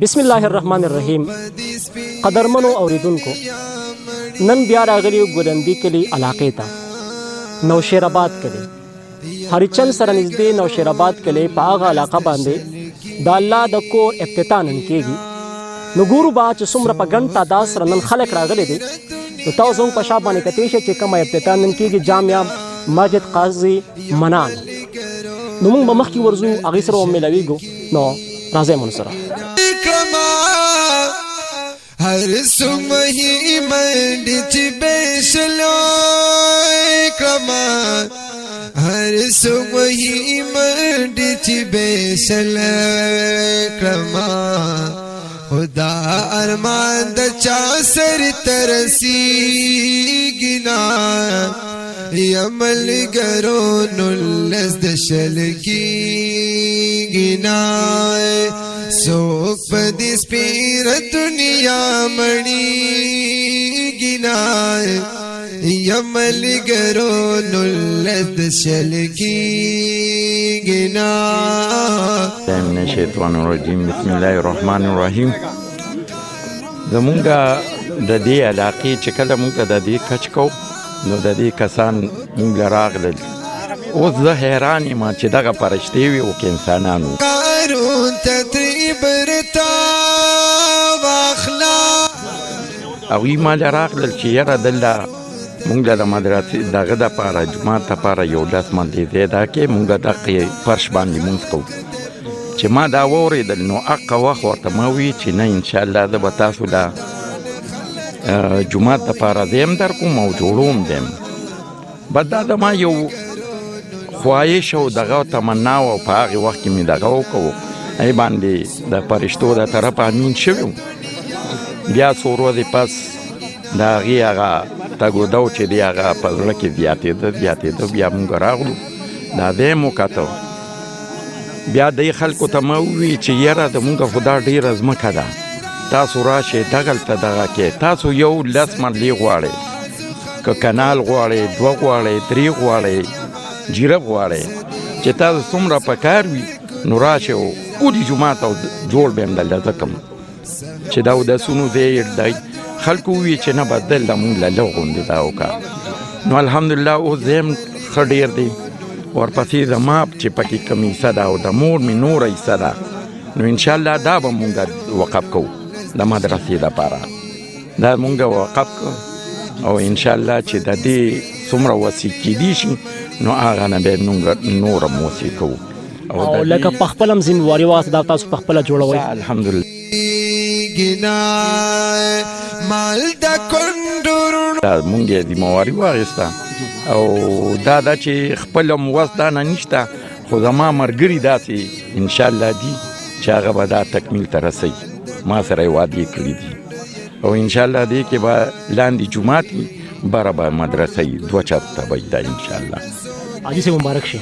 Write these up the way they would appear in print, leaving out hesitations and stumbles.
بسم الله الرحمن الرحیم. قدرمنو اوریدونکو، نن بیا راغلی ګلندی کلی علاقې ته، نوشیرآباد کلی. هریچند سره نږدې نوشیرآباد کلی په هغه علاقه باندې د الله د کور افتتاح نن کېږي. نو ګورو به چې څومره په ګڼ تعداد سره نن خلک راغلي دي. نو تاسو هم په شا باندې کتلی شئ چې کومه افتتاح نن کېږي، جامع مسجد قاضي منان. نو موږ به مخکې ورځو، هغې سره به میلاویږو. نو راځئ مون سره. هر سمهی منډې چې بشلو کما، هر سمهی منډې چې بشلو کما، خدا ارمان د چا سر ترسیږي نا، یمل ګرو نلس د شلګیږي نا، سوک پدی سپیر دنیا مړیږي نا، یمل ګرو نلس د شلګیږي نا. من الشیطان الرجیم. بسم الله الرحمن الرحیم. زمونږه د دې علاقې چې کله مونږ د دې کچ کو، نو د دې کسان مونږ راغلل. اوس زه حیران یم چې دغه فرشتې وي او که انسانان وو. قارون تدریب رتا واخلا هغوی ما له راغلل چې یاره دلته مونږ له د مدرسې دغه دپاره جومات دپاره یو 10 منډې ځای دا کې مونږ دغې فرش باندې مونځ کوو. چې ما دا واورېدل نو هغه وخت ورته ما ووي چې نه انشاءالله زه به تاسو له جومات دپاره ځای هم در کوم او جوړوم دیم. بس دا زما یو خواهش او دغه تمنا و، په هغې وخت کې مې دغه وکړو، ای باندې د فرشتو د طرفه امین شوی وم. بیا څو ورځې پس د هغې هغه تګ و دو چې دی هغه په زړه کې زیاتېده. بیا مونږ راغلو، دا ځای مو کتو. بیا دی خلکو ته ما ووي چې یاره زمونږ خو دا ډېره ځمکه ده، تاسو راشئ دغلته دغه کې، تاسو یو 10 مرلې غواړئ، که کنال غواړئ، 2 غواړئ، 3 غواړئ، جیرب غواړئ، چې تاسو څومره په کار وي نو راشئ او ودې جومات او جوړ به یم دلته ځکم چې دا اودسونو ځای دی. خلکو ووي چې نه به دلته مونږ له لږ غوندې دا وکړه. نو الحمدلله اوس ځای هم ښه ډېر دی. ورپسې زما چې پکې کوم حصه ده او د مور مې نوره حصه ده، نو انشاءالله دا به مونږ وقف کوو د مدرسې دپاره. دا مونږ وقف کوو او انشاءالله چې د دې څومره وسیع کېدی شي نو هغه نه به مونږ نور هم وسیع کوو. او لکه په خپل هم ذمهواري واخله، دا تاسو په خپله جوړوئ. الحمدلله مال د کندورونو مونږ یې ذمهواري واخیسته، او دا چې خپل هم وس دا نه نشته، خو زما ملګري داسې انشاءالله دي چې هغه به دا تکمیل ته رسوي. ما سره یې وعدې کړي دي او انشاءالله دې کې به لاندې جومات وي، بره به مدرسه وي، 2 چته به وي دا انشاءالله. حاجي صاحب مبارک شي.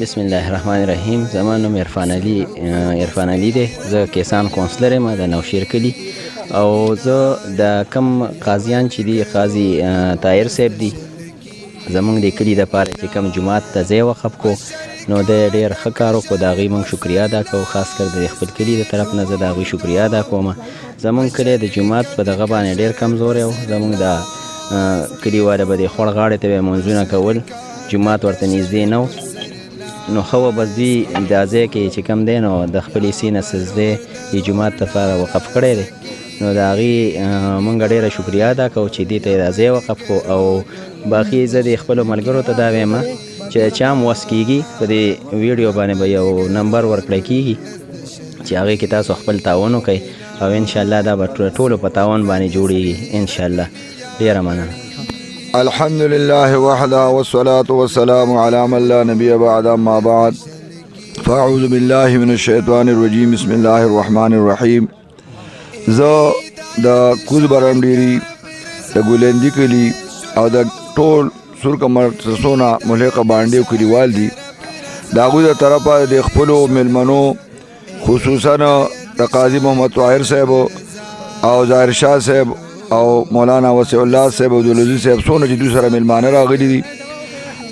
بسم الله الرحمن الرحیم. زما نوم عرفان علي دی. زه کیسان کونسلر یم د نوشیر کلي، او زه د کم قاضیان چې دي، قاضي طاهر صاحب دي، زمونږ د کلي دپاره چې کم جومات ته ځای وقف کو، نو د ډېر ښه کار وکړو. د هغوی موږ شکریه ادا کوو، خاص کر د خپل کلي د طرف نه زه د هغوی شکریه ادا کوم. زمونږ کلی د جومات په دغه باندې ډېر کمزوری و. زمونږ د کلي والا به د خوړ غاړې ته به یې مونځونه کول، جومات ورته نږدې نه و. نو ښه وه بس دوی دا ځای کې چې کم دی نو د خپلې حصې نه څه ځای د جومات لپاره وقف کړی دی. نو د هغې مونږ ډېره شکریه ادا کوو چې دې ته یې دا ځای وقف کړو. او باقي زه د خپلو ملګرو ته دا وایم چې چا هم وس کېږي، په دې ویډیو باندې به یو نمبر ورکړی کېږي چې هغې کې تاسو خپل تعاون وکئ، او انشاءالله دا به ټولو په تعاون باندې جوړېږي انشاءالله. ډېره مننه. الحمد لله وحده والصلاة والسلام على من لا نبي بعد، أما بعد فأعوذ بالله من الشيطان الرجيم. بسم الله الرحمن الرحيم. زه د کوز برم ډیری د ګلندی کلی او د ټول سور کمر سونا ملحقه باندې کلیوال دي، د هغوی د طرفه د خپلو مېلمنو خصوصا د قاضي محمد طاهر صاحب او ظاهر شاه صاحب او مولانا وسیع الله صاحب او عبدالعزیز صاحب څونه چې دوی سره میلمانه راغلي دي،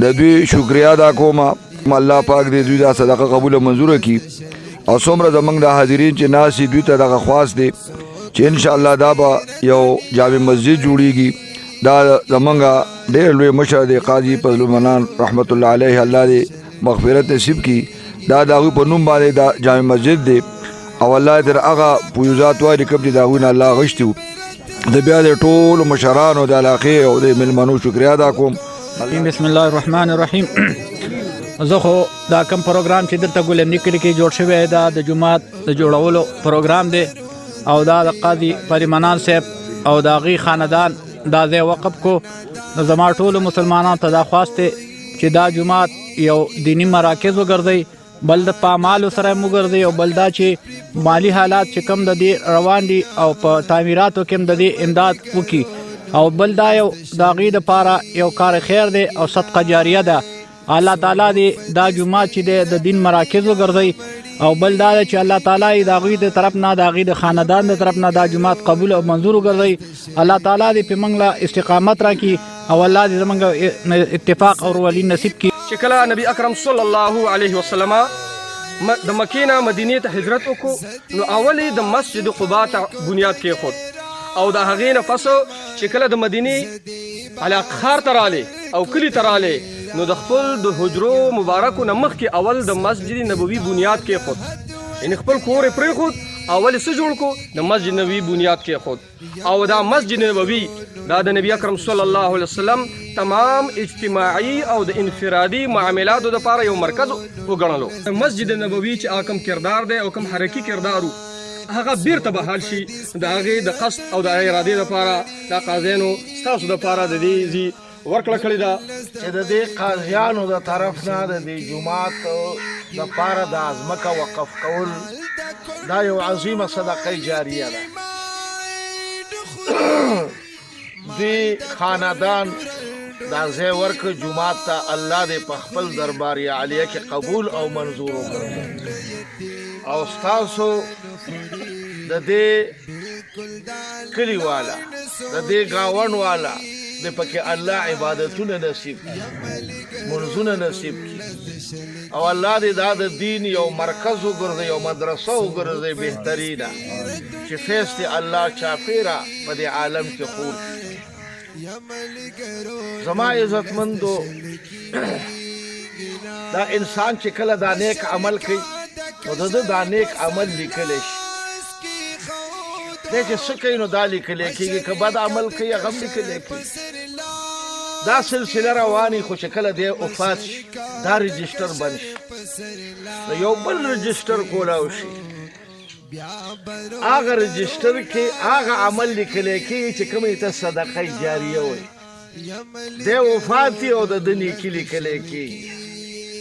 د دوی شکریا ادا کوم الله پاک دې دوی دا صدقه قبول منظور کړي او څومره زمونږ د حاضرین چې ناس دوی ته دغه خواست دی چې انشاءالله دا به یو جامع مسجد جوړیږي دا زمونږ ډېر لوی مشر دی قاضي فضل المنان رحمت الله علیه الله دې مغفرت نصیب کړي دا د هغوی په نوم باندې دا جامع مسجد دی او الله تر هغه فیوزات وایي کوم چې د هغوی نه الله غشتي وو د بیا د ټولو مشرانو د علاقې او د مېلمنو شکریا ادا کوم. بسم الله الرحمن الرحیم. زه خو دا کم پروګرام چې دلته ګلم نکلي کې جوړ شوی دا د جومات د جوړولو پروګرام دی او دا د قاضي پریمنان صاحب او د هغې خاندان دا ځای وقف کو. زما ټولو مسلمانانو ته دا خواست دی چې دا جومات یو دینی مراکز وګرځئ، بل د پامالو سره وګرځئ او بل دا چې مالی حالات چې کم د دې روان دي او په تعمیراتو کې هم د دې امداد وکړي او بل دا یو د هغې دپاره یو کار خیر دی او صدقه جاریه ده. الله تعالی دې دا جومات چې دی د دین مراکز وګرځئ او بل دا چې الله تعالی یې د هغوی د طرف نه د هغې د خاندان د طرف نه دا جومات قبول او منظور وګرځئ. الله تعالی دې په موږ له استقامت راکړي او الله دې زموږ اتفاق او ورولي نصیب کړي. چې کله نبی اکرم صلی الله علیه وسلم د مکې نه مدینې ته هجرت وکړو نو اول د مسجد قباء ته بنیاد کېښود او د هغې نه پس چې کله د مدینې علاقه ښار ته رالی او کلي ته رالی نو د خپل د حجرو مبارکو نه مخکې اول د مسجد نبوي بنیاد کېښود، یعنې خپل کور یې پرېښود اول یې څه جوړ کړو د مسجد نبوي بنیاد کېښود او دا مسجد نبوي دا د نبی اکرم صلی الله علیه وسلم تمام اجتماعي او د انفرادي معاملاتو دپاره یو مرکز وګڼلو. مسجد نبوي چې کوم کردار دی او کوم حرکي کردار هغه بیرته بحال شي د هغې د قصد او د ارادې دپاره دا قاضیانو ستاسو دپاره د دې ځي ورکړه کړې ده چې د دې قاضیانو د طرف نه د دې جومات دپاره د ځمکه وقف کول دا یو عظیمه صدقه جاریه ده. دې خاندان دا ځای ورکړه جومات ته، الله دې په خپل دربار عالیه کې قبول او منظور وکړي او ستاسو د دې کلي والا د دې ګاونډ والا د پکې الله عبادتونه نصیب کړي، منځونه نصیب کړي او الله دې دا د دین یو مرکز وګرځي یو مدرسه وګرځي بهترینه چې فیض دې الله چاپیره په دې عالم کې خور شي. زما عزتمندو دا انسان چې کله دا نیک عمل کوي نو د ده دا نیک عمل لیکلی شي. دی چې څه کوي نو دا لیکلی کېږي، که بد عمل کوي هغه هم لیکلی کېږي. دا سلسله رواني خو چې کله دی وفات شي دا رجسټر بند شي نو یو بل رجسټر کولاو شي، هغه رجسټر کې هغه عمل لیکلی کېږي چې کومې ته صدقه جاریه وایي. دی وفات او د ده نیکي لیکلی کېږي.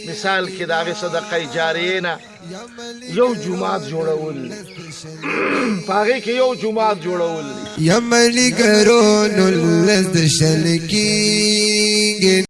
مثال کې د هغې صدقه جاریې نه یو جومات جوړول په هغې کې یو جومات جوړول یا ملګرو نو لز د شل کېږي